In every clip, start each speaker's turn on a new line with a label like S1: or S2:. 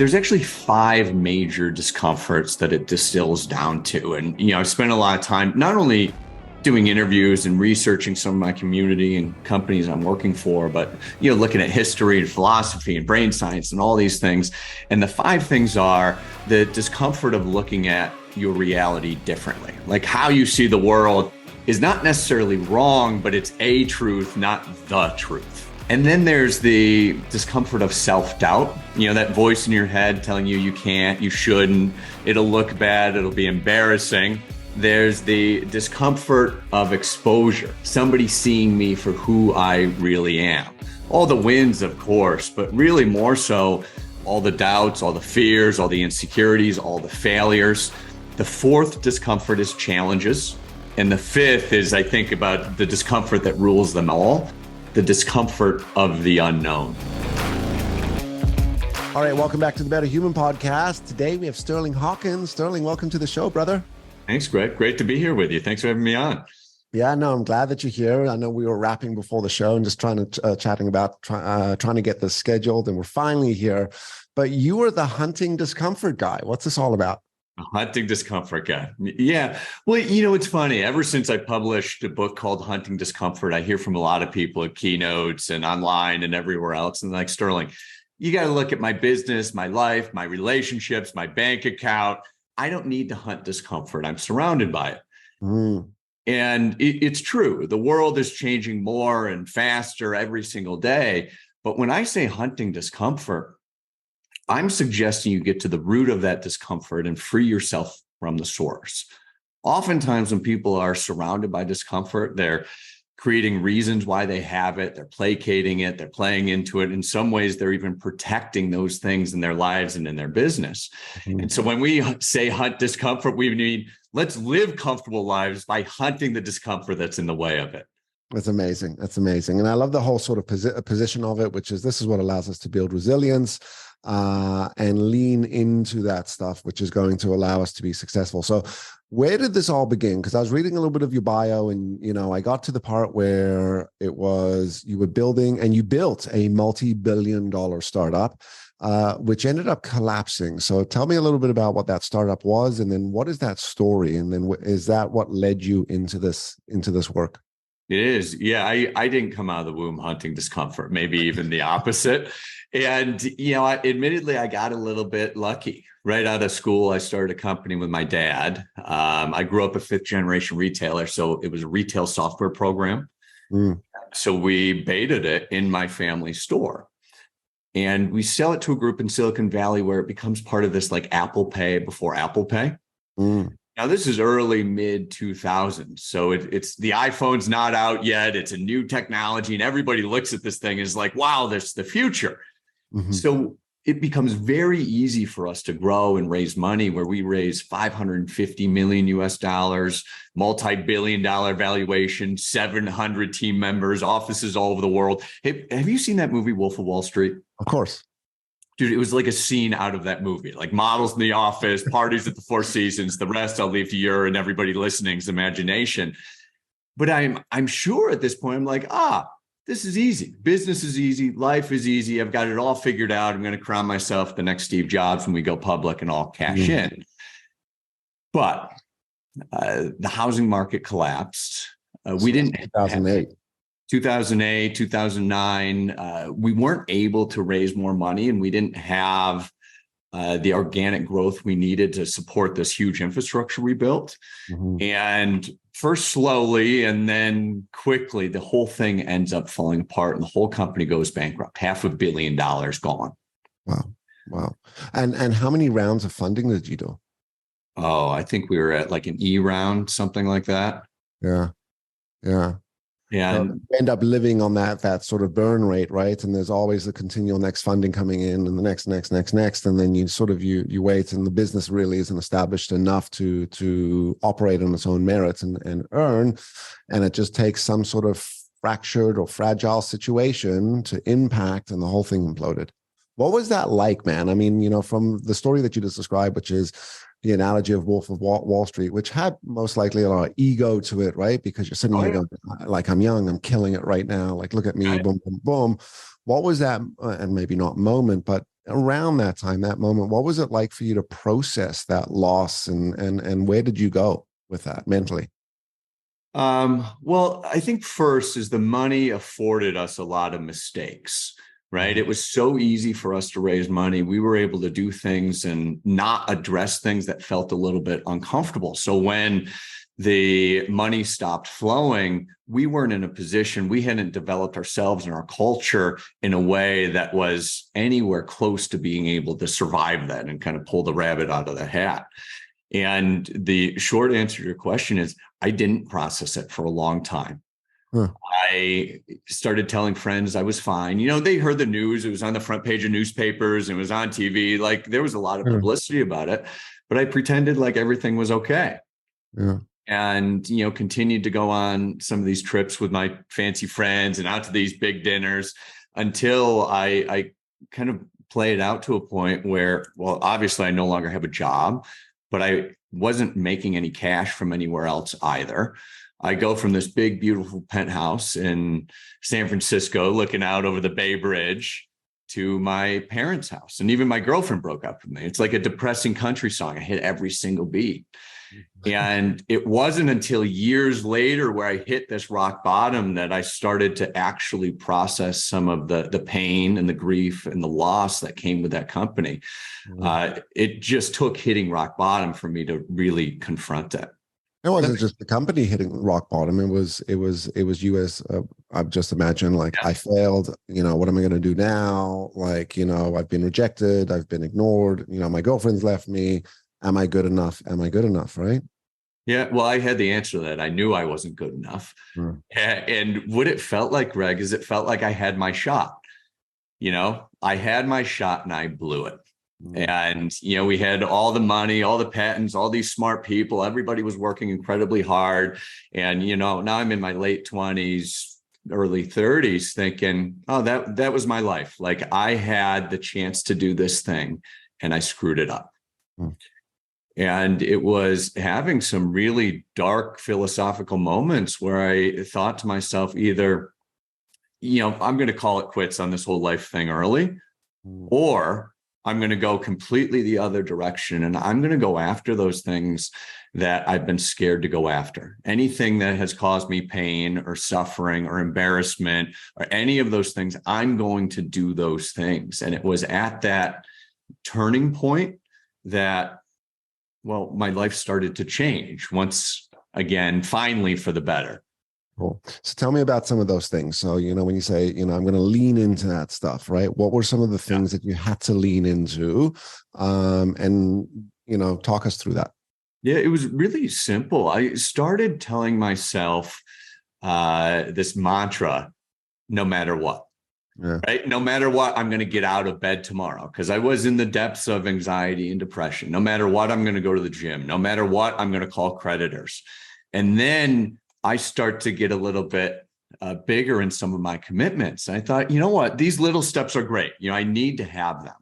S1: There's actually five major discomforts that it distills down to. And, I've spent a lot of time not only doing interviews and researching some of my community and companies I'm working for, but, looking at history and philosophy and brain science and all these things. And the five things are the discomfort of looking at your reality differently. Like how you see the world is not necessarily wrong, but it's a truth, not the truth. And then there's the discomfort of self-doubt, that voice in your head telling you you can't, you shouldn't, it'll look bad, it'll be embarrassing. There's the discomfort of exposure, somebody seeing me for who I really am. All the wins, of course, but really more so all the doubts, all the fears, all the insecurities, all the failures. The fourth discomfort is challenges. And the fifth is, I think, about the discomfort that rules them all. The discomfort of the unknown.
S2: All right, welcome back to the Better Human podcast. Today we have Sterling Hawkins. Sterling, welcome to the show, brother.
S1: Thanks, Greg. Great to be here with you. Thanks for having me on.
S2: Yeah, no, I'm glad that you're here. I know we were wrapping before the show and just chatting about trying to get this scheduled, and we're finally here. But you are the hunting discomfort guy. What's this all about?
S1: Hunting discomfort guy. Yeah. Well, it's funny. Ever since I published a book called Hunting Discomfort, I hear from a lot of people at keynotes and online and everywhere else. And like, Sterling, you got to look at my business, my life, my relationships, my bank account. I don't need to hunt discomfort. I'm surrounded by it. And it's true. The world is changing more and faster every single day. But when I say hunting discomfort, I'm suggesting you get to the root of that discomfort and free yourself from the source. Oftentimes when people are surrounded by discomfort, they're creating reasons why they have it, they're placating it, they're playing into it. In some ways, they're even protecting those things in their lives and in their business. And so when we say hunt discomfort, we mean let's live comfortable lives by hunting the discomfort that's in the way of it.
S2: That's amazing. That's amazing. And I love the whole sort of position of it, which is this is what allows us to build resilience and lean into that stuff, which is going to allow us to be successful. So where did this all begin? Because I was reading a little bit of your bio and, I got to the part where it was you were building and you built a multi-billion-dollar startup, which ended up collapsing. So tell me a little bit about what that startup was, and then what is that story? And then is that what led you into this work?
S1: It is. Yeah, I didn't come out of the womb hunting discomfort, maybe even the opposite. And, admittedly, I got a little bit lucky. Right out of school, I started a company with my dad. I grew up a fifth generation retailer, so it was a retail software program. So we baited it in my family store. And we sell it to a group in Silicon Valley where it becomes part of this like Apple Pay before Apple Pay. Now, this is early mid 2000s. So it's the iPhone's not out yet. It's a new technology. And everybody looks at this thing and is like, wow, that's the future. So it becomes very easy for us to grow and raise money where we raise 550 million US dollars, multi-billion-dollar valuation, 700 team members, offices all over the world. Hey, have you seen that movie, Wolf of Wall Street?
S2: Of course.
S1: Dude, it was like a scene out of that movie, like models in the office, parties at the Four Seasons. The rest I'll leave to your and everybody listening's imagination. But I'm sure at this point, I'm like, this is easy. Business is easy. Life is easy. I've got it all figured out. I'm going to crown myself the next Steve Jobs when we go public and all cash in. But the housing market collapsed. We didn't 2008, 2009, we weren't able to raise more money, and we didn't have the organic growth we needed to support this huge infrastructure we built. And first slowly and then quickly, the whole thing ends up falling apart and the whole company goes bankrupt. $500 million gone.
S2: Wow. And how many rounds of funding did you do?
S1: Oh, I think we were at like an E round, something like that.
S2: Yeah.
S1: So
S2: you end up living on that sort of burn rate, right? And there's always the continual next funding coming in and the next, and then you wait, and the business really isn't established enough to operate on its own merits and earn, and it just takes some sort of fractured or fragile situation to impact, and the whole thing imploded. What was that like, man? I mean, from the story that you just described, which is the analogy of Wolf of Wall Street, which had most likely a lot of ego to it, right? Because you're sitting there going, like, I'm young, I'm killing it right now. Like, look at me, boom, boom, boom. What was that, and maybe not moment, but around that time, that moment, what was it like for you to process that loss, and where did you go with that mentally?
S1: Well, I think first is the money afforded us a lot of mistakes, right? It was so easy for us to raise money. We were able to do things and not address things that felt a little bit uncomfortable. So when the money stopped flowing, we weren't in a position, we hadn't developed ourselves and our culture in a way that was anywhere close to being able to survive that and kind of pull the rabbit out of the hat. And the short answer to your question is I didn't process it for a long time.
S2: Huh.
S1: I started telling friends I was fine. You know, they heard the news. It was on the front page of newspapers. It was on TV. Like there was a lot of publicity about it, but I pretended like everything was okay.
S2: Yeah.
S1: And, you know, continued to go on some of these trips with my fancy friends and out to these big dinners until I kind of played out to a point where, well, obviously I no longer have a job, but I wasn't making any cash from anywhere else either. I go from this big, beautiful penthouse in San Francisco, looking out over the Bay Bridge, to my parents' house. And even my girlfriend broke up with me. It's like a depressing country song. I hit every single beat. And it wasn't until years later where I hit this rock bottom that I started to actually process some of the pain and the grief and the loss that came with that company. It just took hitting rock bottom for me to really confront it.
S2: It wasn't just the company hitting rock bottom. It was you as I've just imagined, like, I failed, you know, what am I going to do now? Like, you know, I've been rejected. I've been ignored. You know, my girlfriend's left me. Am I good enough? Am I good enough? Right.
S1: Yeah, well, I had the answer to that. I knew I wasn't good enough. And what it felt like, Greg, is it felt like I had my shot. You know, I had my shot and I blew it. And, you know, we had all the money, all the patents, all these smart people. Everybody was working incredibly hard. And, you know, now I'm in my late 20s, early 30s thinking, oh, that was my life. Like I had the chance to do this thing and I screwed it up. And it was having some really dark philosophical moments where I thought to myself, either, you know, I'm going to call it quits on this whole life thing early, or I'm going to go completely the other direction. And I'm going to go after those things that I've been scared to go after. Anything that has caused me pain or suffering or embarrassment or any of those things, I'm going to do those things. And it was at that turning point that, well, my life started to change once again, finally for the better.
S2: Cool. So tell me about some of those things. So, you know, when you say, you know, I'm going to lean into that stuff, right? What were some of the things that you had to lean into? And, you know, talk us through that.
S1: Yeah, it was really simple. I started telling myself this mantra, no matter what. Right. No matter what, I'm going to get out of bed tomorrow, because I was in the depths of anxiety and depression. No matter what, I'm going to go to the gym. No matter what, I'm going to call creditors. And then I start to get a little bit bigger in some of my commitments. And I thought, you know what, these little steps are great. You know, I need to have them.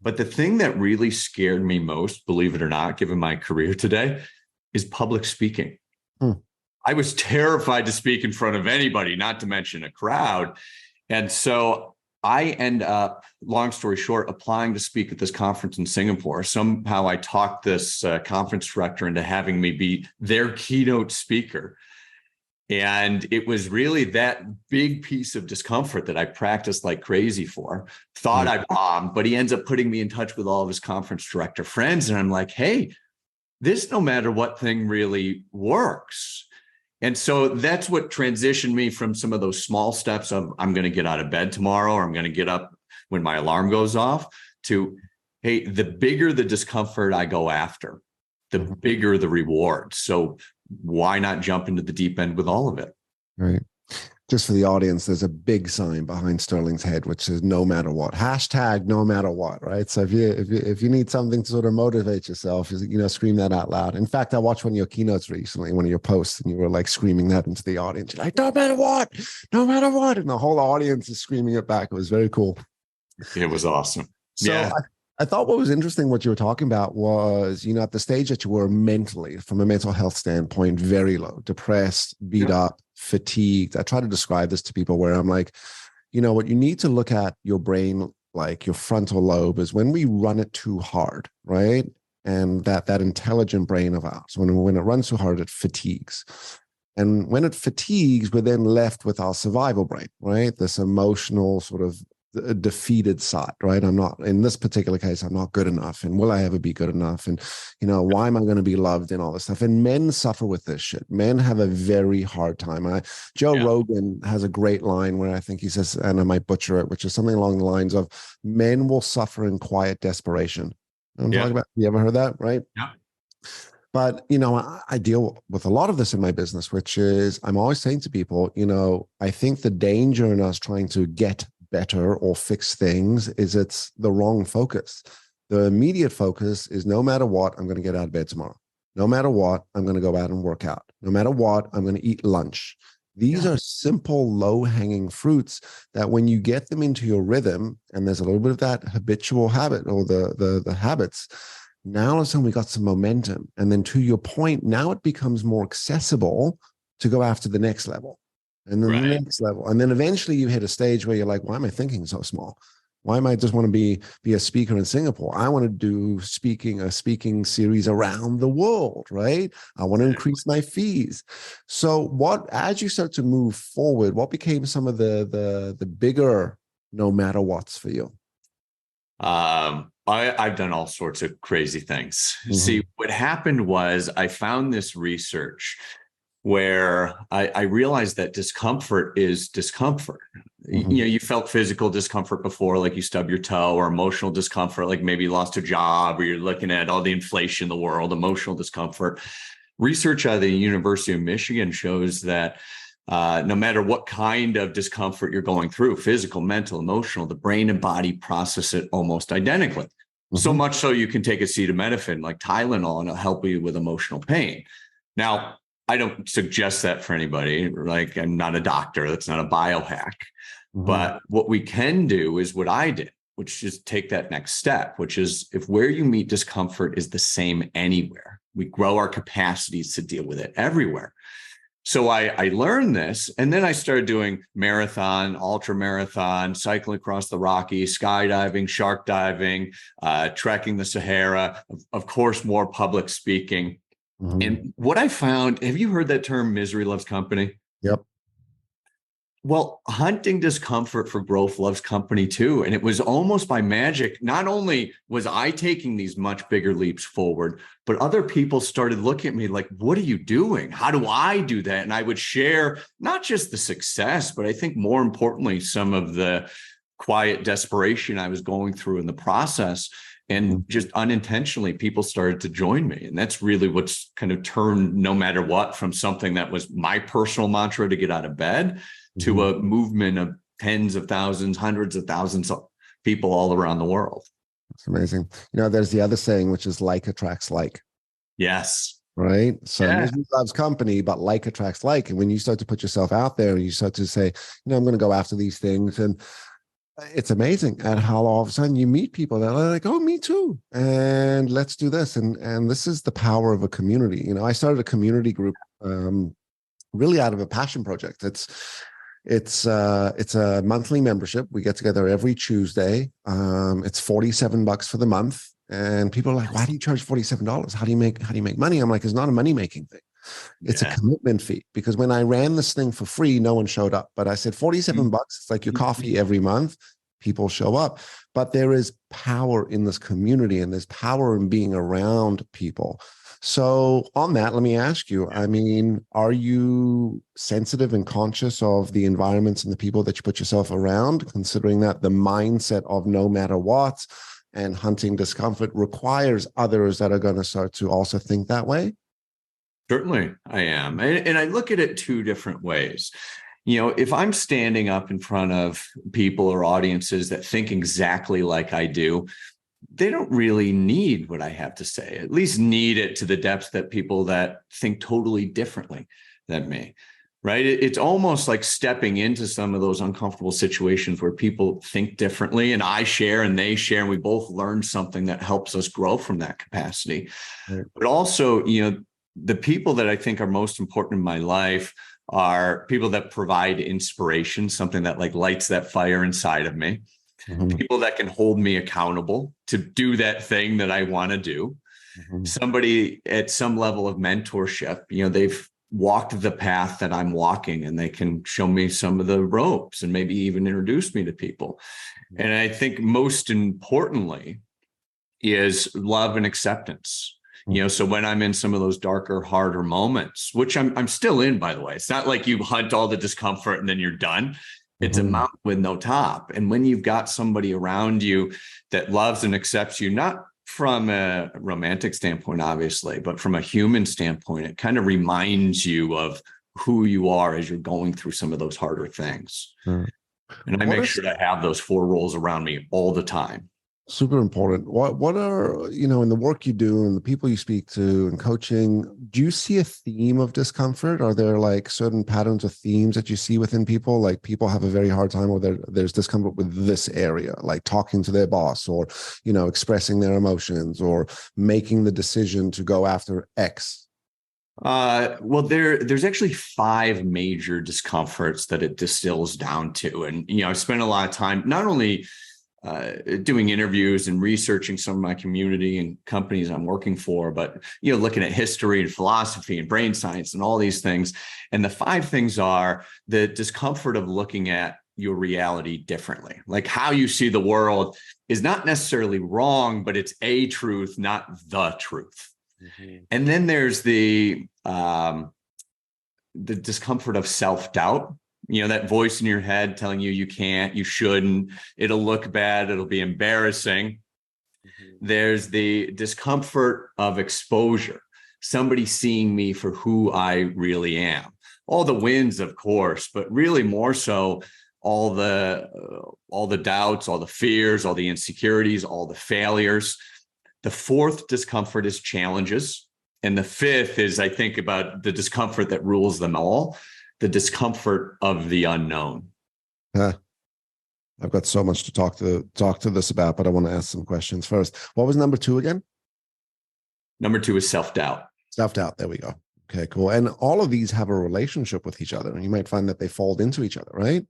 S1: But the thing that really scared me most, believe it or not, given my career today, is public speaking. I was terrified to speak in front of anybody, not to mention a crowd. And so I end up, long story short, applying to speak at this conference in Singapore. Somehow I talked this conference director into having me be their keynote speaker. And it was really that big piece of discomfort that I practiced like crazy for. Thought I bombed, but he ends up putting me in touch with all of his conference director friends. And I'm like, hey, this no matter what thing really works. And so that's what transitioned me from some of those small steps of I'm going to get out of bed tomorrow, or I'm going to get up when my alarm goes off, to, hey, the bigger the discomfort I go after, the bigger the reward. So why not jump into the deep end with all of it?
S2: Right. Just for the audience, there's a big sign behind Sterling's head, which says "no matter what." Hashtag no matter what. Right. So if you need something to sort of motivate yourself, you know, scream that out loud. In fact, I watched one of your keynotes recently, one of your posts, and you were like screaming that into the audience. You're like, no matter what, no matter what. And the whole audience is screaming it back. It was very cool.
S1: It was awesome.
S2: So yeah. I thought what was interesting, what you were talking about was, you know, at the stage that you were mentally, from a mental health standpoint, very low, depressed, beat up, fatigued. I try to describe this to people where I'm like, you know what, you need to look at your brain like your frontal lobe is when we run it too hard, right? And that intelligent brain of ours, when it runs too hard, it fatigues. And when it fatigues, we're then left with our survival brain, right? This emotional sort of defeated side, right? I'm not, in this particular case, I'm not good enough. And will I ever be good enough? And, why am I going to be loved and all this stuff? And men suffer with this shit. Men have a very hard time. Joe Rogan has a great line where I think he says, and I might butcher it, which is something along the lines of, men will suffer in quiet desperation. I'm talking about, you ever heard that, right?
S1: Yeah.
S2: But, I deal with a lot of this in my business, which is I'm always saying to people, I think the danger in us trying to get better or fix things is it's the wrong focus. The immediate focus is no matter what, I'm going to get out of bed tomorrow. No matter what, I'm going to go out and work out. No matter what, I'm going to eat lunch. These are simple, low-hanging fruits that when you get them into your rhythm, and there's a little bit of that habitual habit or the habits, now all of a sudden we got some momentum. And then to your point, now it becomes more accessible to go after the next level. And then the next level. And then eventually you hit a stage where you're like, why am I thinking so small? Why am I just want to be a speaker in Singapore? I want to do a speaking series around the world, right? I want to increase my fees. So as you start to move forward, what became some of the bigger no matter what's for you?
S1: I've done all sorts of crazy things. Mm-hmm. See, what happened was I found this research where I realized that discomfort is discomfort. Mm-hmm. You felt physical discomfort before, like you stub your toe, or emotional discomfort, like maybe you lost a job, or you're looking at all the inflation in the world, emotional discomfort. Research out of the University of Michigan shows that no matter what kind of discomfort you're going through, physical, mental, emotional, the brain and body process it almost identically. Mm-hmm. So much so you can take acetaminophen like Tylenol and it'll help you with emotional pain. Now, I don't suggest that for anybody. Like, I'm not a doctor. That's not a biohack. Mm-hmm. But what we can do is what I did, which is take that next step, which is if where you meet discomfort is the same anywhere, we grow our capacities to deal with it everywhere. So I learned this, and then I started doing marathon, ultra marathon, cycling across the Rockies, skydiving, shark diving, trekking the Sahara, of course, more public speaking. Mm-hmm. And what I found, have you heard that term, misery loves company?
S2: Yep.
S1: Well, hunting discomfort for growth loves company too. And it was almost by magic. Not only was I taking these much bigger leaps forward, but other people started looking at me like, what are you doing? How do I do that? And I would share not just the success, but I think more importantly, some of the quiet desperation I was going through in the process. And just unintentionally, people started to join me. And that's really what's kind of turned no matter what from something that was my personal mantra to get out of bed to a movement of tens of thousands, hundreds of thousands of people all around the world.
S2: That's amazing. There's the other saying, which is like attracts like.
S1: Yes.
S2: Right. So misery loves company, but like attracts like. And when you start to put yourself out there and you start to say, I'm going to go after these things, and it's amazing at how all of a sudden you meet people that are like, oh, me too. And let's do this. And this is the power of a community. I started a community group really out of a passion project. It's a monthly membership. We get together every Tuesday. It's $47 for the month. And people are like, why do you charge $47? How do you make money? I'm like, it's not a money-making thing. It's a commitment fee, because when I ran this thing for free, no one showed up. But I said $47, it's like your coffee every month. People show up. But there is power in this community, and there's power in being around people. So on that, let me ask you, are you sensitive and conscious of the environments and the people that you put yourself around, considering that the mindset of no matter what and hunting discomfort requires others that are going to start to also think that way?
S1: Certainly, I am. And I look at it two different ways. If I'm standing up in front of people or audiences that think exactly like I do, they don't really need what I have to say, at least need it to the depth that people that think totally differently than me, right? It's almost like stepping into some of those uncomfortable situations where people think differently, and I share and they share, and we both learn something that helps us grow from that capacity. Right. But also, the people that I think are most important in my life are people that provide inspiration, something that like lights that fire inside of me.
S2: Mhm.
S1: people that can hold me accountable to do that thing that I want to do,
S2: Mhm.
S1: somebody at some level of mentorship. They've walked the path that I'm walking, and they can show me some of the ropes and maybe even introduce me to people. And I think most importantly is love and acceptance. So when I'm in some of those darker, harder moments, which I'm still in, by the way, it's not like you hunt all the discomfort and then you're done. It's a
S2: Mhm.
S1: mountain with no top. And when you've got somebody around you that loves and accepts you, not from a romantic standpoint, obviously, but from a human standpoint, it kind of reminds you of who you are as you're going through some of those harder things.
S2: Mhm.
S1: And I
S2: What
S1: make
S2: is
S1: sure to have those four roles around me all the time.
S2: super important? What are, in the work you do and the people you speak to and coaching, do you see a theme of discomfort? Are there like certain patterns or themes that you see within people? Like people have a very hard time, or there's discomfort with this area, like talking to their boss, or expressing their emotions, or making the decision to go after X.
S1: Well, there's actually five major discomforts that it distills down to. And, I've spent a lot of time not only doing interviews and researching some of my community and companies I'm working for, but, looking at history and philosophy and brain science and all these things. And the five things are the discomfort of looking at your reality differently. Like how you see the world is not necessarily wrong, but it's a truth, not the truth.
S2: Mhm.
S1: And then there's the discomfort of self-doubt, that voice in your head telling you you can't, you shouldn't, it'll look bad, it'll be embarrassing.
S2: Mhm.
S1: There's the discomfort of exposure, somebody seeing me for who I really am. All the wins, of course, but really more so all the doubts, all the fears, all the insecurities, all the failures. The fourth discomfort is challenges. And the fifth is, I think, about the discomfort that rules them all, the discomfort of the unknown.
S2: Huh. I've got so much to talk to this about, but I want to ask some questions first. What was number two again?
S1: Number two is self-doubt.
S2: Self-doubt. There we go. Okay, cool. And all of these have a relationship with each other, and you might find that they fold into each other, right?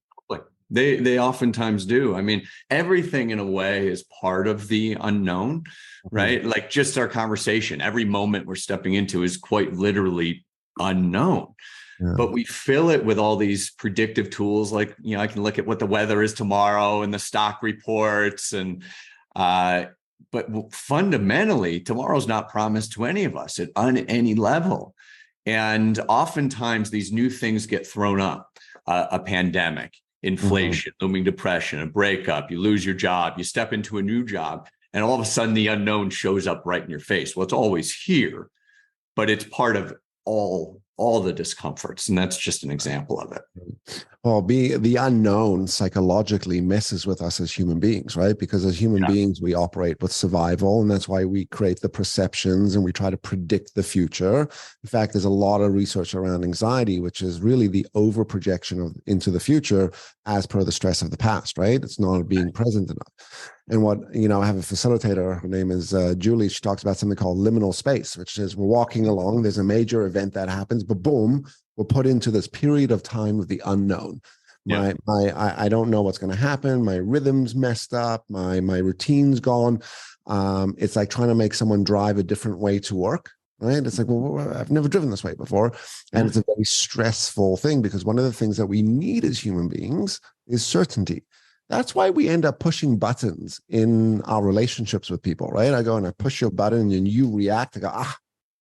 S1: They oftentimes do. I mean, everything in a way is part of the unknown,
S2: Mhm.
S1: right? Like just our conversation, every moment we're stepping into is quite literally unknown.
S2: Yeah.
S1: But we fill it with all these predictive tools, like, I can look at what the weather is tomorrow and the stock reports. But fundamentally, tomorrow's not promised to any of us on any level. And oftentimes these new things get thrown up, a pandemic,
S2: Mhm.
S1: inflation, looming depression, a breakup, you lose your job, you step into a new job, and all of a sudden the unknown shows up right in your face. Well, it's always here, but it's part of all the discomforts. And that's just an example of it.
S2: Well, the unknown psychologically messes with us as human beings, right? Because as human
S1: Yeah.
S2: beings, we operate with survival, and that's why we create the perceptions and we try to predict the future. In fact, there's a lot of research around anxiety, which is really the over projection into the future as per the stress of the past, right? It's not being present enough. And what, I have a facilitator, her name is Julie. She talks about something called liminal space, which is we're walking along, there's a major event that happens, but boom, we're put into this period of time of the unknown.
S1: Yeah.
S2: I don't know what's going to happen. My rhythm's messed up. My routine's gone. It's like trying to make someone drive a different way to work, right? It's like, well, I've never driven this way before. And it's a very stressful thing, because one of the things that we need as human beings is certainty. That's why we end up pushing buttons in our relationships with people, right? I go and I push your button and you react. I go,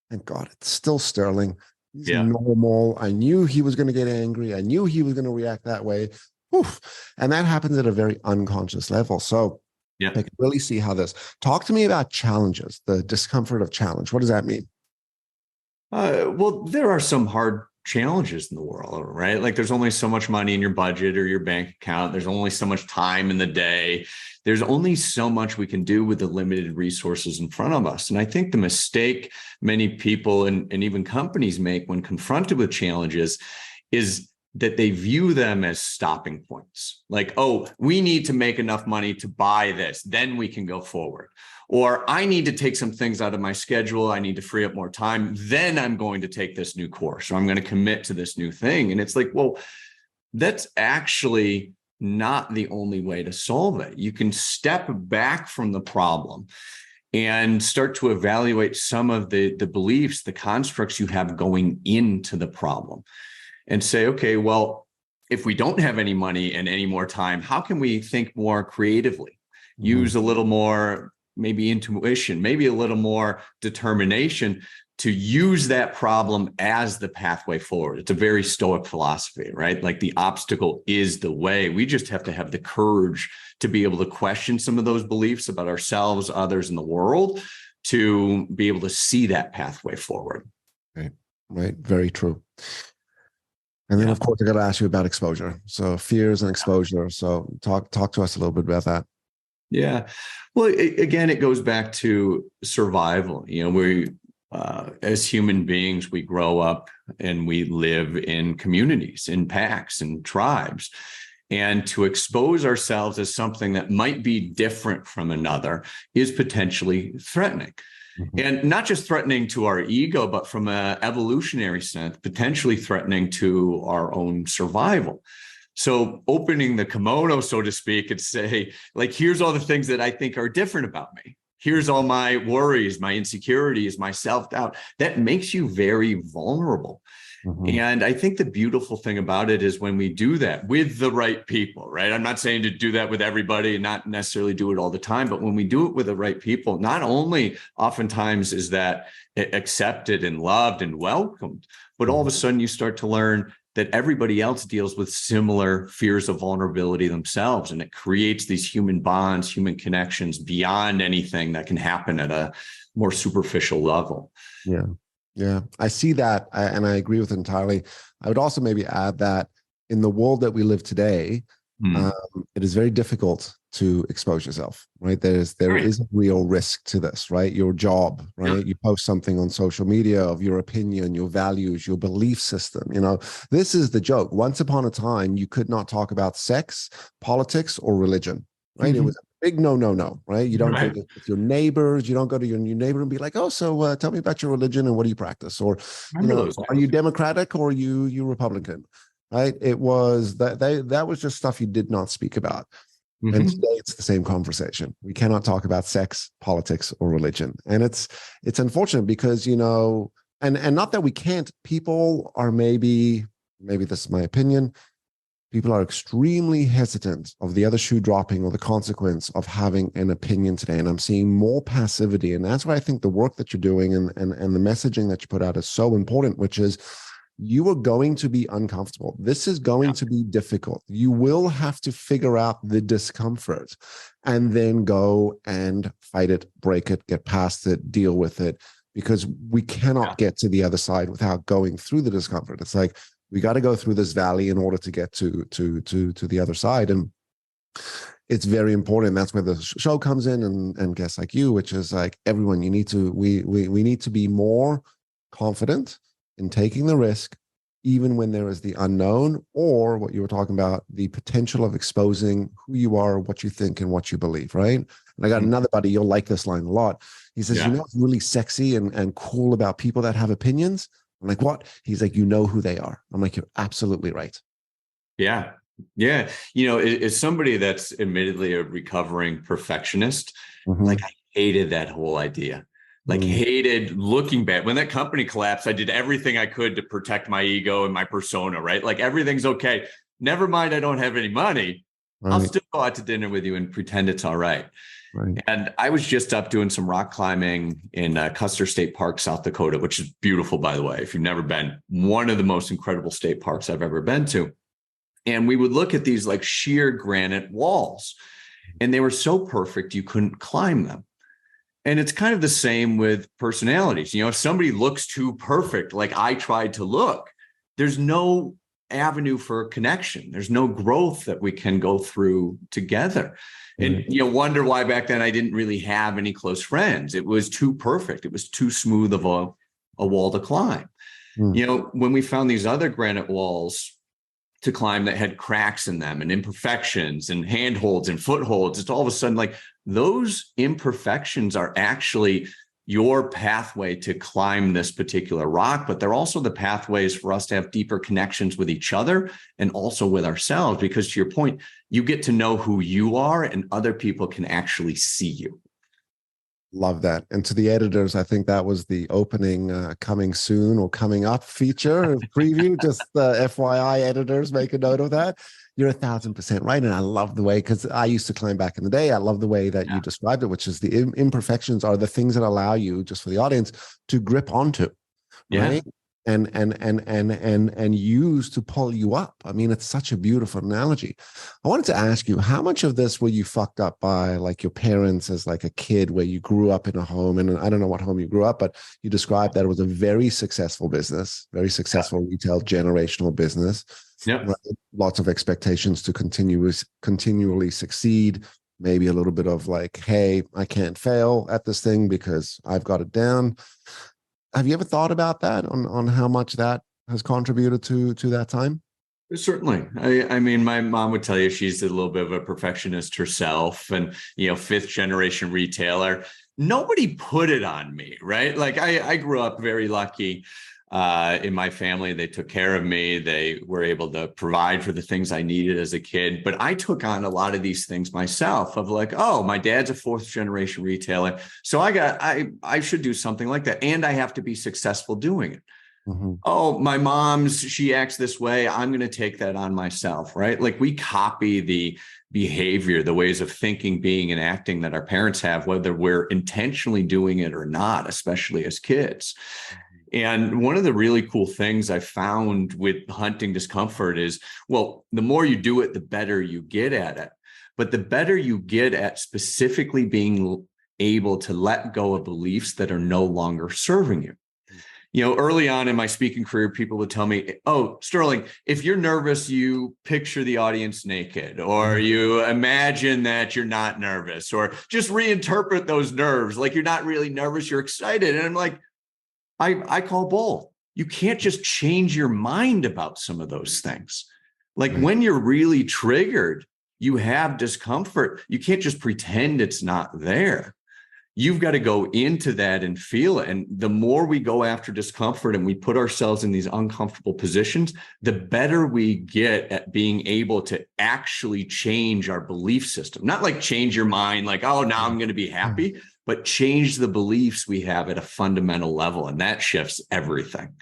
S2: thank God, it's still Sterling. He's
S1: Yeah.
S2: normal. I knew he was going to get angry. I knew he was going to react that way. Oof. And that happens at a very unconscious level. So
S1: Yeah.
S2: I can really see how this. Talk to me about challenges, the discomfort of challenge. What does that mean?
S1: Well, there are some hard challenges in the world, right? Like there's only so much money in your budget or your bank account. There's only so much time in the day. There's only so much we can do with the limited resources in front of us. And I think the mistake many people and even companies make when confronted with challenges is that they view them as stopping points. Like, oh, we need to make enough money to buy this, then we can go forward. Or I need to take some things out of my schedule. I need to free up more time. Then I'm going to take this new course, or I'm going to commit to this new thing. And it's like, well, that's actually not the only way to solve it. You can step back from the problem and start to evaluate some of the beliefs, the constructs you have going into the problem, and say, okay, well, if we don't have any money and any more time, how can we think more creatively, use a little more, maybe intuition, maybe a little more determination to use that problem as the pathway forward? It's a very Stoic philosophy, right? Like the obstacle is the way. We just have to have the courage to be able to question some of those beliefs about ourselves, others, in the world, to be able to see that pathway forward.
S2: Right, right. Very true. And then, of course, I got to ask you about exposure. So fears and exposure. So talk to us a little bit about that.
S1: Yeah. Well, again, it goes back to survival. We, as human beings, we grow up and we live in communities, in packs and tribes. And to expose ourselves as something that might be different from another is potentially threatening. And not just threatening to our ego, but from an evolutionary sense, potentially threatening to our own survival. So opening the kimono, so to speak, and say, like, here's all the things that I think are different about me. Here's all my worries, my insecurities, my self-doubt. That makes you very vulnerable. And I think the beautiful thing about it is when we do that with the right people, right? I'm not saying to do that with everybody and not necessarily do it all the time, but when we do it with the right people, not only oftentimes is that accepted and loved and welcomed, but all of a sudden you start to learn that everybody else deals with similar fears of vulnerability themselves. And it creates these human bonds, human connections beyond anything that can happen at a more superficial level.
S2: Yeah. Yeah, I see that. And I agree with it entirely. I would also maybe add that in the world that we live today, it is very difficult to expose yourself, right? There is a real risk to this, right? Your job, right? Yeah. You post something on social media of your opinion, your values, your belief system. This is the joke. Once upon a time, you could not talk about sex, politics, or religion, right? It was a big no, right? You don't do it with your neighbors. You don't go to your new neighbor and be like, oh, so tell me about your religion and what do you practice? Or, are you Democratic or are you Republican? Right? It was that was just stuff you did not speak about. And today it's the same conversation. We cannot talk about sex, politics, or religion. And it's unfortunate because, and not that we can't, people are maybe this is my opinion, people are extremely hesitant of the other shoe dropping or the consequence of having an opinion today. And I'm seeing more passivity. And that's why I think the work that you're doing and the messaging that you put out is so important, which is you are going to be uncomfortable. This is going to be difficult. You will have to figure out the discomfort and then go and fight it, break it, get past it, deal with it, because we cannot get to the other side without going through the discomfort. It's like, we got to go through this valley in order to get to the other side. And it's very important. That's where the show comes in and guests like you, which is like, everyone, we need to be more confident in taking the risk, even when there is the unknown, or what you were talking about, the potential of exposing who you are, what you think, and what you believe, right? And I got another buddy, you'll like this line a lot. He says, what's really sexy and cool about people that have opinions? I'm like, what? He's like, you know who they are. I'm like, you're absolutely right.
S1: Yeah. Yeah. As somebody that's admittedly a recovering perfectionist, like I hated that whole idea. Hated looking back. When that company collapsed, I did everything I could to protect my ego and my persona, right? Like everything's okay. Never mind, I don't have any money. I'll still go out to dinner with you and pretend it's all right. And I was just up doing some rock climbing in Custer State Park, South Dakota, which is beautiful, by the way. If you've never been, one of the most incredible state parks I've ever been to. And we would look at these like sheer granite walls, and they were so perfect you couldn't climb them. And it's kind of the same with personalities. If somebody looks too perfect, like I tried to look, there's no avenue for connection. There's no growth that we can go through together. And, wonder why back then I didn't really have any close friends. It was too perfect. It was too smooth of a wall to climb. When we found these other granite walls to climb that had cracks in them and imperfections and handholds and footholds, it's all of a sudden like those imperfections are actually your pathway to climb this particular rock, but they're also the pathways for us to have deeper connections with each other and also with ourselves. Because to your point, you get to know who you are and other people can actually see you.
S2: Love that. And to the editors, I think that was the opening coming soon or coming up feature preview. Just FYI, editors, make a note of that. You're 1,000% right. And I love the way, because I used to climb back in the day. I love the way that you described it, which is the imperfections are the things that allow you, just for the audience, to grip onto, right? And use to pull you up. I mean, it's such a beautiful analogy. I wanted to ask you, how much of this were you fucked up by, like, your parents as like a kid, where you grew up in a home, and I don't know what home you grew up, but you described that it was a very successful business, very successful retail generational business.
S1: Yep.
S2: Right? Lots of expectations to continually succeed. Maybe a little bit of like, hey, I can't fail at this thing because I've got it down. Have you ever thought about that, on how much that has contributed to that time?
S1: Certainly. I mean, my mom would tell you she's a little bit of a perfectionist herself, and, fifth generation retailer. Nobody put it on me, right? Like I grew up very lucky in my family. They took care of me. They were able to provide for the things I needed as a kid. But I took on a lot of these things myself, of like, oh, my dad's a fourth generation retailer, so I should do something like that. And I have to be successful doing it.
S2: Mm-hmm.
S1: Oh, my she acts this way, I'm going to take that on myself, right? Like, we copy the behavior, the ways of thinking, being, and acting that our parents have, whether we're intentionally doing it or not, especially as kids. And one of the really cool things I found with hunting discomfort is, well, the more you do it, the better you get at it. But the better you get at specifically being able to let go of beliefs that are no longer serving you. Early on in my speaking career, people would tell me, oh, Sterling, if you're nervous, you picture the audience naked, or you imagine that you're not nervous, or just reinterpret those nerves. Like, you're not really nervous, you're excited. And I'm like, I call both. You can't just change your mind about some of those things. Like, when you're really triggered, you have discomfort. You can't just pretend it's not there. You've got to go into that and feel it. And the more we go after discomfort and we put ourselves in these uncomfortable positions, the better we get at being able to actually change our belief system. Not like change your mind, like, oh, now I'm going to be happy, but change the beliefs we have at a fundamental level. And that shifts everything.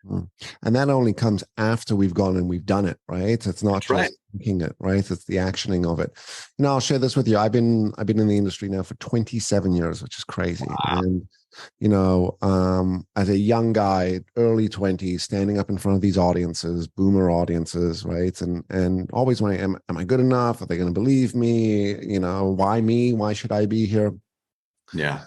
S2: And that only comes after we've gone and we've done it, right? It's not just thinking it, right? It's the actioning of it. I'll share this with you. I've been in the industry now for 27 years, which is crazy. Wow. And, as a young guy, early 20s, standing up in front of these audiences, boomer audiences, right? And always wondering, am I good enough? Are they going to believe me? Why me? Why should I be here?
S1: Yeah.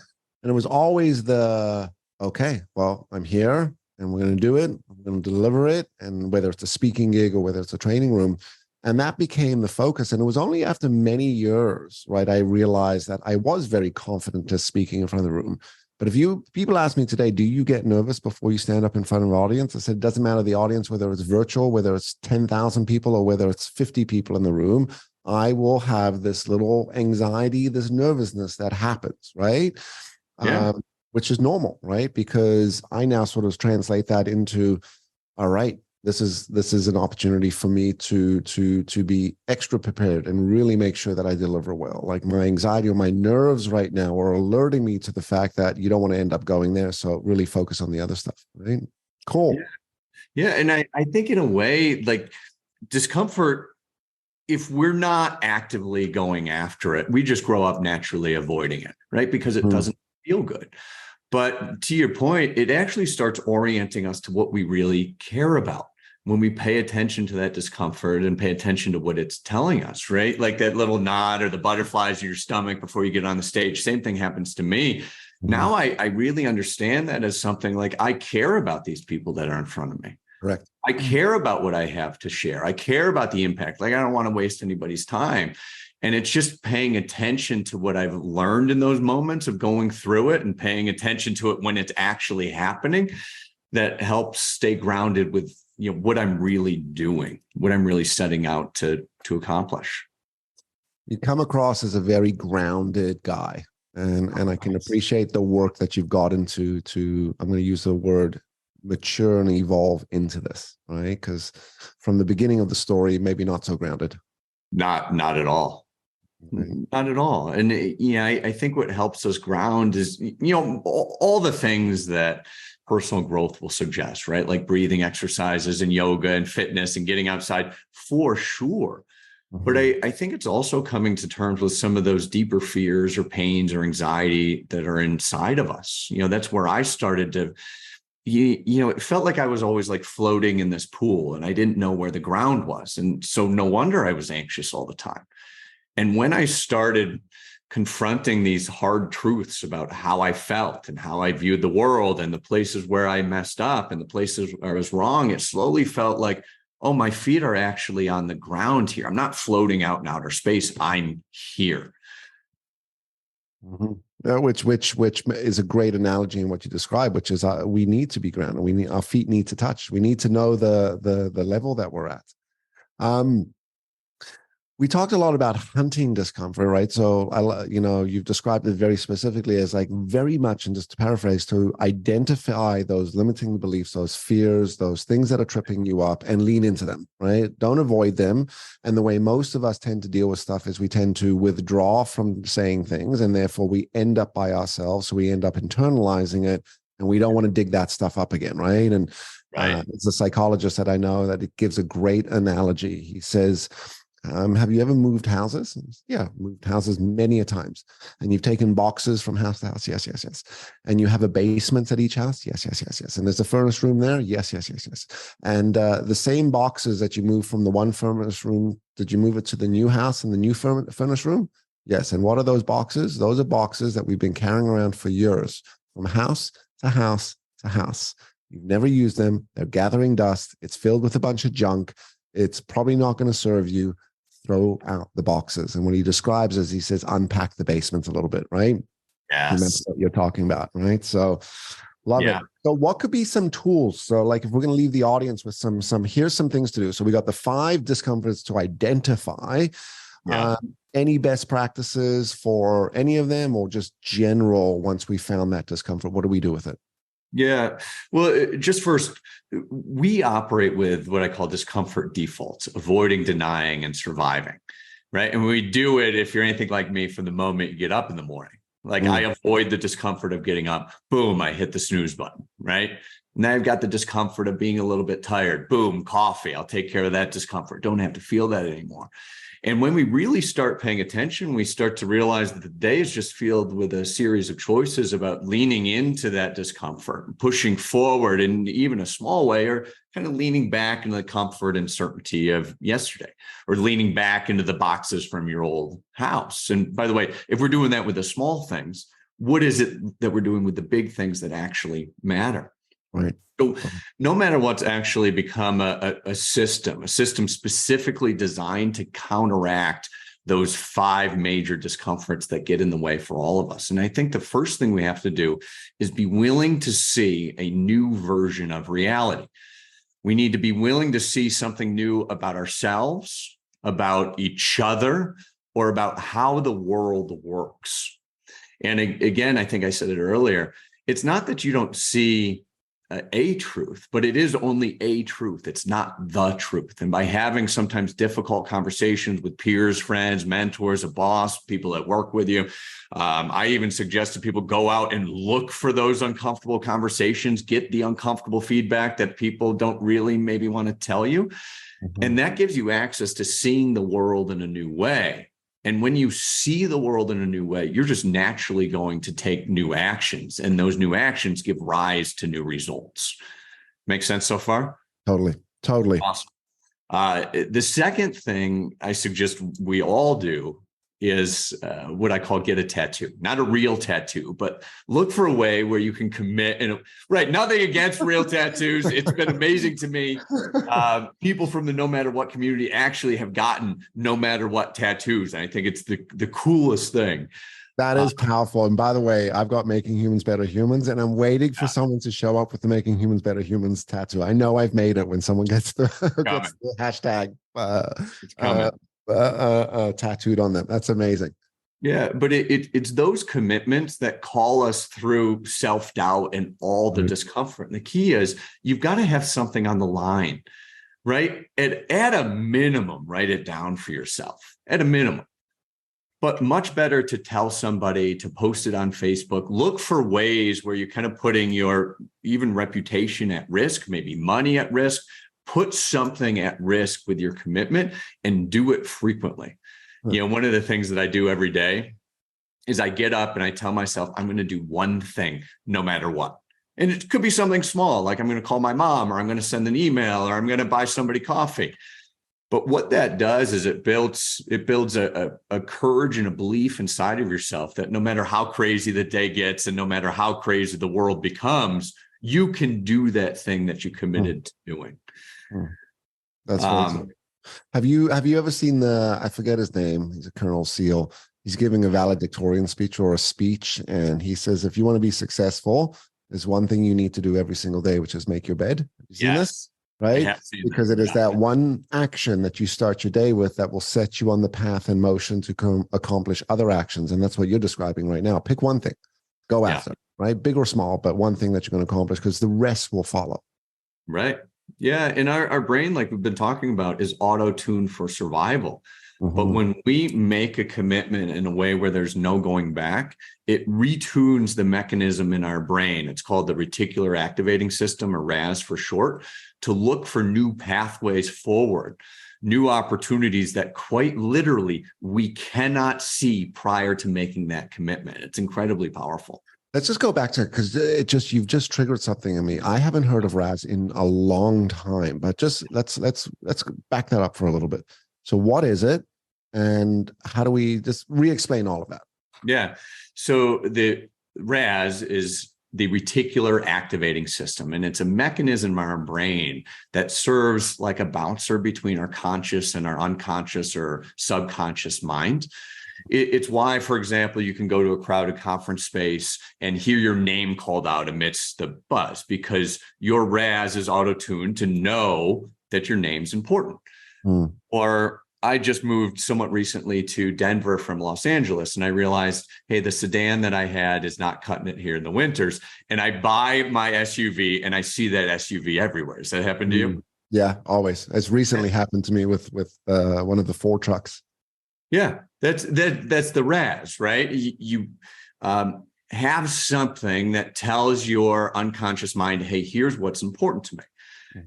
S2: And it was always okay, well, I'm here, and we're going to do it. I'm going to deliver it. And whether it's a speaking gig or whether it's a training room. And that became the focus. And it was only after many years, right, I realized that I was very confident just speaking in front of the room. But if people ask me today, do you get nervous before you stand up in front of an audience? I said, it doesn't matter the audience, whether it's virtual, whether it's 10,000 people, or whether it's 50 people in the room. I will have this little anxiety, this nervousness that happens, right?
S1: Yeah.
S2: Which is normal, right? Because I now sort of translate that into, all right, this is an opportunity for me to be extra prepared and really make sure that I deliver well. Like, my anxiety or my nerves right now are alerting me to the fact that you don't want to end up going there. So really focus on the other stuff, right? Cool.
S1: Yeah. And I think in a way, like, discomfort, if we're not actively going after it, we just grow up naturally avoiding it, right? Because it doesn't feel good. But to your point, it actually starts orienting us to what we really care about when we pay attention to that discomfort and pay attention to what it's telling us, right? Like that little nod or the butterflies in your stomach before you get on the stage. Same thing happens to me. Now I really understand that as something like, I care about these people that are in front of me.
S2: Correct.
S1: I care about what I have to share. I care about the impact. Like, I don't want to waste anybody's time. And it's just paying attention to what I've learned in those moments of going through it and paying attention to it when it's actually happening that helps stay grounded with, what I'm really doing, what I'm really setting out to accomplish.
S2: You come across as a very grounded guy, And I can
S1: Nice.
S2: appreciate the work that you've got into to, I'm going to use the word mature and evolve into this, right? Because from the beginning of the story, maybe not so grounded.
S1: Not at all.
S2: Right?
S1: Not at all. And I think what helps us ground is, all the things that personal growth will suggest, right? Like breathing exercises and yoga and fitness and getting outside for sure. But I think it's also coming to terms with some of those deeper fears or pains or anxiety that are inside of us. That's where I started to, it felt like I was always like floating in this pool and I didn't know where the ground was. And so no wonder I was anxious all the time. And when I started confronting these hard truths about how I felt and how I viewed the world and the places where I messed up and the places where I was wrong, it slowly felt like, oh, my feet are actually on the ground here. I'm not floating out in outer space. I'm here.
S2: Mm-hmm. Which is a great analogy in what you describe, which is we need to be grounded. Our feet need to touch. We need to know the level that we're at. We talked a lot about hunting discomfort, right? So, you've described it very specifically as like very much, and just to paraphrase, to identify those limiting beliefs, those fears, those things that are tripping you up and lean into them, right? Don't avoid them. And the way most of us tend to deal with stuff is we tend to withdraw from saying things, and therefore we end up by ourselves. So we end up internalizing it, and we don't want to dig that stuff up again, right? And it's a psychologist that I know that it gives a great analogy. He says, have you ever moved houses? Yeah, moved houses many a times. And you've taken boxes from house to house. Yes, yes, yes. And you have a basement at each house. Yes, yes, yes, yes. And there's a furnace room there. Yes, yes, yes, yes. And the same boxes that you moved from the one furnace room, did you move it to the new house and the new furnace room? Yes. And what are those boxes? Those are boxes that we've been carrying around for years, from house to house to house. You've never used them. They're gathering dust. It's filled with a bunch of junk. It's probably not going to serve you. Throw out the boxes. And what he describes is, he says, unpack the basement a little bit, right?
S1: Yes.
S2: And that's what you're talking about, right? So love it. So what could be some tools? So like, if we're going to leave the audience with here's some things to do. So we got the 5 discomforts to identify. Any best practices for any of them, or just general, once we found that discomfort, what do we do with it?
S1: Yeah. Well, just first, we operate with what I call discomfort defaults: avoiding, denying, and surviving. Right. And we do it, if you're anything like me, from the moment you get up in the morning. Like I avoid the discomfort of getting up. Boom, I hit the snooze button. Right. Now I've got the discomfort of being a little bit tired. Boom, coffee. I'll take care of that discomfort. Don't have to feel that anymore. And when we really start paying attention, we start to realize that the day is just filled with a series of choices about leaning into that discomfort, pushing forward in even a small way, or kind of leaning back into the comfort and certainty of yesterday, or leaning back into the boxes from your old house. And by the way, if we're doing that with the small things, what is it that we're doing with the big things that actually matter?
S2: Right.
S1: So no matter what's actually become a system specifically designed to counteract those 5 major discomforts that get in the way for all of us. And I think the first thing we have to do is be willing to see a new version of reality. We need to be willing to see something new about ourselves, about each other, or about how the world works. And again, I think I said it earlier, it's not that you don't see a truth, but it is only a truth. It's not the truth. And by having sometimes difficult conversations with peers, friends, mentors, a boss, people that work with you, I even suggest to people, go out and look for those uncomfortable conversations, get the uncomfortable feedback that people don't really maybe want to tell you. And that gives you access to seeing the world in a new way. And when you see the world in a new way, you're just naturally going to take new actions, and those new actions give rise to new results. Make sense so far?
S2: Totally.
S1: Awesome. The second thing I suggest we all do is what I call get a tattoo. Not a real tattoo, but look for a way where you can commit. And right, nothing against real tattoos. It's been amazing to me. People from the no matter what community actually have gotten no matter what tattoos. And I think it's the coolest thing.
S2: That is powerful. And by the way, I've got Making Humans Better Humans, and I'm waiting for someone to show up with the Making Humans Better Humans tattoo. I know I've made it when someone gets the hashtag tattooed on them. That's amazing.
S1: Yeah, but it's those commitments that call us through self-doubt and all the discomfort. And the key is you've got to have something on the line, right? At a minimum, write it down for yourself at a minimum. But much better to tell somebody, to post it on Facebook. Look for ways where you're kind of putting your even reputation at risk, maybe money at risk. Put something at risk with your commitment and do it frequently. One of the things that I do every day is I get up and I tell myself, I'm going to do one thing no matter what. And it could be something small, like I'm going to call my mom, or I'm going to send an email, or I'm going to buy somebody coffee. But what that does is it builds a courage and a belief inside of yourself that no matter how crazy the day gets and no matter how crazy the world becomes, you can do that thing that you committed to doing.
S2: That's awesome. Have you ever seen I forget his name, he's a Colonel SEAL. He's giving a valedictorian speech or a speech, and he says, if you want to be successful, there's one thing you need to do every single day, which is make your bed. Have you seen this? Right? Because it is that one action that you start your day with that will set you on the path and motion to accomplish other actions. And that's what you're describing right now. Pick one thing, go after, right? Big or small, but one thing that you're going to accomplish, because the rest will follow.
S1: Right. Yeah. And our brain, like we've been talking about, is auto-tuned for survival. But when we make a commitment in a way where there's no going back, it retunes the mechanism in our brain. It's called the reticular activating system, or RAS for short, to look for new pathways forward, new opportunities that quite literally we cannot see prior to making that commitment. It's incredibly powerful.
S2: Let's just go back to, because you've just triggered something in me. I haven't heard of RAS in a long time, but just let's back that up for a little bit. So what is it? And how do we just re-explain all of that?
S1: Yeah. So the RAS is the reticular activating system, and it's a mechanism in our brain that serves like a bouncer between our conscious and our unconscious or subconscious mind. It's why, for example, you can go to a crowded conference space and hear your name called out amidst the buzz, because your RAS is auto-tuned to know that your name's important. Or I just moved somewhat recently to Denver from Los Angeles, and I realized, hey, the sedan that I had is not cutting it here in the winters. And I buy my SUV and I see that SUV everywhere. Has that happened to you?
S2: Yeah, always. It's recently happened to me with one of the Ford trucks.
S1: Yeah, that's the RAS, right? You have something that tells your unconscious mind, hey, here's what's important to me.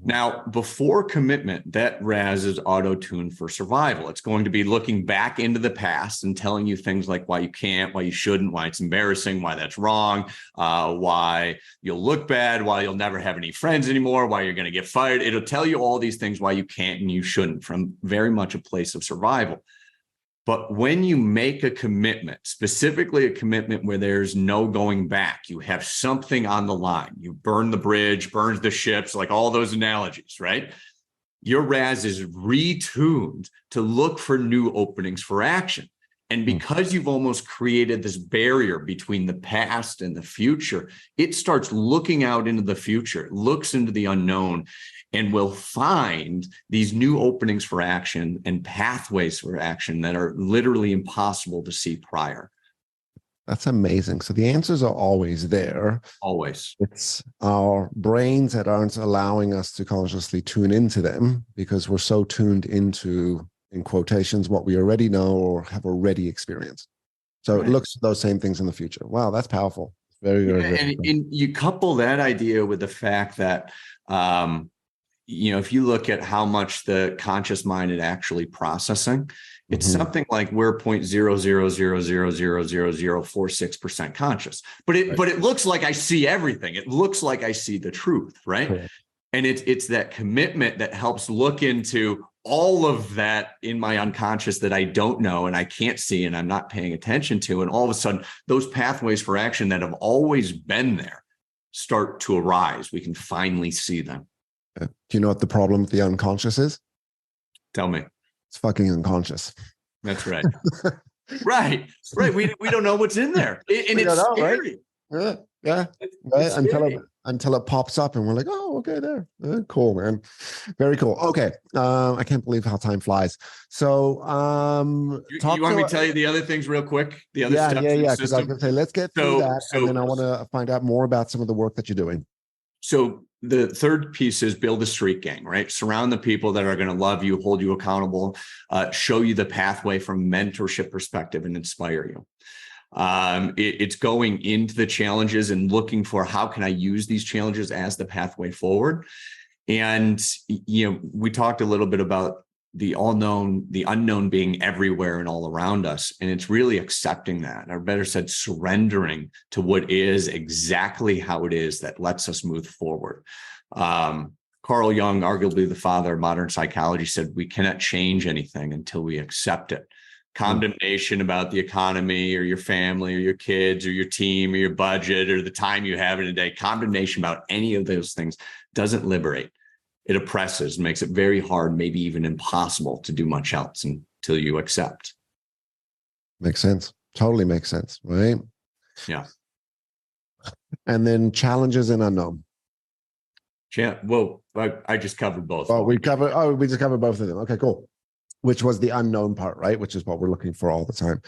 S1: Now, before commitment, that RAS is auto-tuned for survival. It's going to be looking back into the past and telling you things like why you can't, why you shouldn't, why it's embarrassing, why that's wrong, why you'll look bad, why you'll never have any friends anymore, why you're going to get fired. It'll tell you all these things why you can't and you shouldn't, from very much a place of survival. But when you make a commitment, specifically a commitment where there's no going back, you have something on the line, you burn the bridge, burns the ships, like all those analogies, right? Your RAS is retuned to look for new openings for action. And because you've almost created this barrier between the past and the future, it starts looking out into the future, looks into the unknown, and will find these new openings for action and pathways for action that are literally impossible to see prior.
S2: That's amazing. So the answers are always there.
S1: Always.
S2: It's our brains that aren't allowing us to consciously tune into them, because we're so tuned into, in quotations, what we already know or have already experienced. So it looks for those same things in the future. Wow, that's powerful. Very, very, very
S1: and you couple that idea with the fact that if you look at how much the conscious mind is actually processing, it's something like we're 0.00000046% conscious. But it looks like I see everything. It looks like I see the truth, right? Correct. And it's that commitment that helps look into all of that in my unconscious that I don't know and I can't see and I'm not paying attention to. And all of a sudden, those pathways for action that have always been there start to arise. We can finally see them.
S2: Do you know what the problem with the unconscious is?
S1: Tell me.
S2: It's fucking unconscious.
S1: That's right. Right. We don't know what's in there. And it's scary. Right?
S2: Yeah. Right?
S1: It's scary.
S2: Until it pops up and we're like, oh, okay, there. Cool, man. Very cool. Okay. I can't believe how time flies. So
S1: You
S2: talk
S1: want me
S2: to
S1: to tell you the other things real quick? The other
S2: yeah,
S1: steps in the
S2: because I was
S1: system?
S2: gonna say, let's get through
S1: So,
S2: that. And
S1: so
S2: then I want to find out more about some of the work that you're doing.
S1: So the third piece is build a street gang, right? Surround the people that are going to love you, hold you accountable, show you the pathway from mentorship perspective, and inspire you. It's going into the challenges and looking for how can I use these challenges as the pathway forward. And we talked a little bit about the unknown being everywhere and all around us. And it's really accepting that, or better said, surrendering to what is exactly how it is that lets us move forward. Carl Jung, arguably the father of modern psychology, said we cannot change anything until we accept it. Condemnation about the economy or your family or your kids or your team or your budget or the time you have in a day, condemnation about any of those things doesn't liberate. It oppresses, makes it very hard, maybe even impossible to do much else until you accept.
S2: Makes sense. Totally makes sense, right?
S1: Yeah.
S2: And then challenges and unknown.
S1: Yeah. Well, I just covered both.
S2: Oh, we just covered both of them. Okay, cool. Which was the unknown part, right? Which is what we're looking for all the time.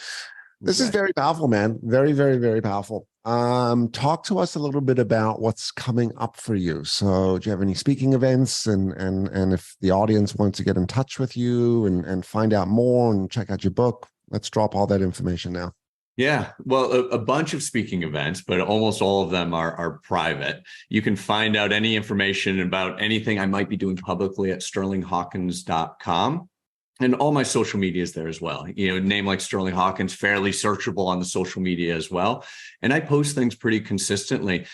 S2: This is very powerful, man. Very, very, very powerful. Talk to us a little bit about what's coming up for you. So do you have any speaking events, and if the audience wants to get in touch with you and find out more and check out your book, let's drop all that information now.
S1: Yeah, well, a bunch of speaking events, but almost all of them are private. You can find out any information about anything I might be doing publicly at sterlinghawkins.com. And all my social media is there as well. Name like Sterling Hawkins, fairly searchable on the social media as well. And I post things pretty consistently,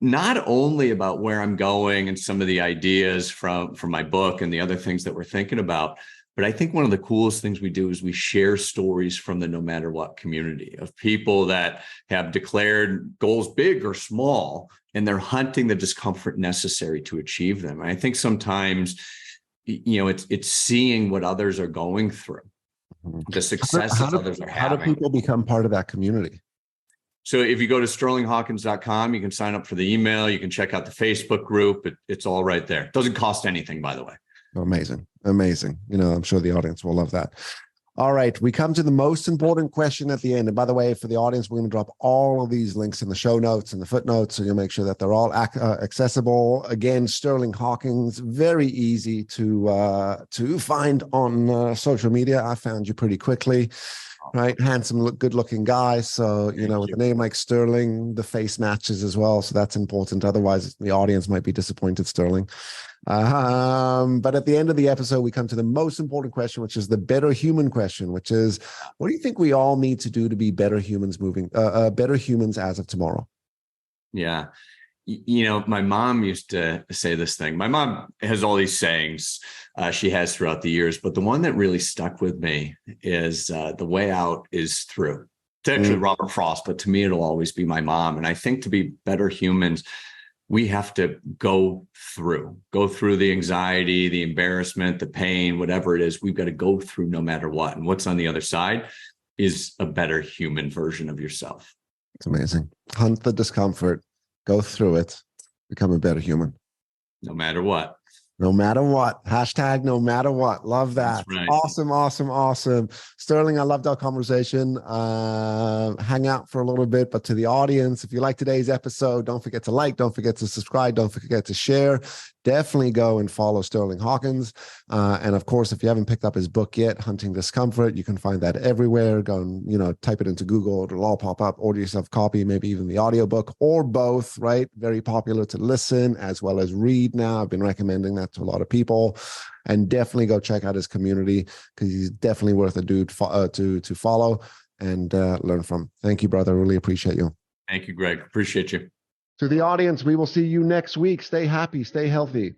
S1: not only about where I'm going and some of the ideas from my book and the other things that we're thinking about, but I think one of the coolest things we do is we share stories from the No Matter What community of people that have declared goals big or small, and they're hunting the discomfort necessary to achieve them. And I think sometimes it's seeing what others are going through, the success that others are having.
S2: How do people become part of that community?
S1: So if you go to sterlinghawkins.com, you can sign up for the email. You can check out the Facebook group. It's all right there. It doesn't cost anything, by the way.
S2: Amazing. Amazing. I'm sure the audience will love that. All right, we come to the most important question at the end. And by the way, for the audience, we're going to drop all of these links in the show notes and the footnotes, so you'll make sure that they're all accessible. Again, Sterling Hawkins, very easy to find on social media. I found you pretty quickly, right? Handsome, good-looking guy. So with a name like Sterling, the face matches as well. So that's important. Otherwise, the audience might be disappointed, Sterling. But at the end of the episode, we come to the most important question, which is the better human question, which is, what do you think we all need to do to be better humans better humans as of tomorrow?
S1: Yeah. My mom used to say this thing. My mom has all these sayings she has throughout the years, but the one that really stuck with me is the way out is through. It's actually Robert Frost, but to me, it'll always be my mom. And I think to be better humans, we have to go through the anxiety, the embarrassment, the pain, whatever it is. We've got to go through no matter what. And what's on the other side is a better human version of yourself.
S2: It's amazing. Hunt the discomfort, go through it, become a better human.
S1: No matter what.
S2: No matter what. Hashtag no matter what. Love that. That's right. Awesome, awesome, awesome. Sterling, I loved our conversation. Hang out for a little bit, but to the audience, if you like today's episode, don't forget to like, don't forget to subscribe, don't forget to share. Definitely go and follow Sterling Hawkins. And of course, if you haven't picked up his book yet, Hunting Discomfort, you can find that everywhere. Go and, type it into Google. It'll all pop up. Order yourself a copy, maybe even the audiobook or both, right? Very popular to listen as well as read now. I've been recommending that to a lot of people. And definitely go check out his community, because he's definitely worth a dude to follow and learn from. Thank you, brother. Really appreciate you.
S1: Thank you, Greg. Appreciate you.
S2: To the audience, we will see you next week. Stay happy, stay healthy.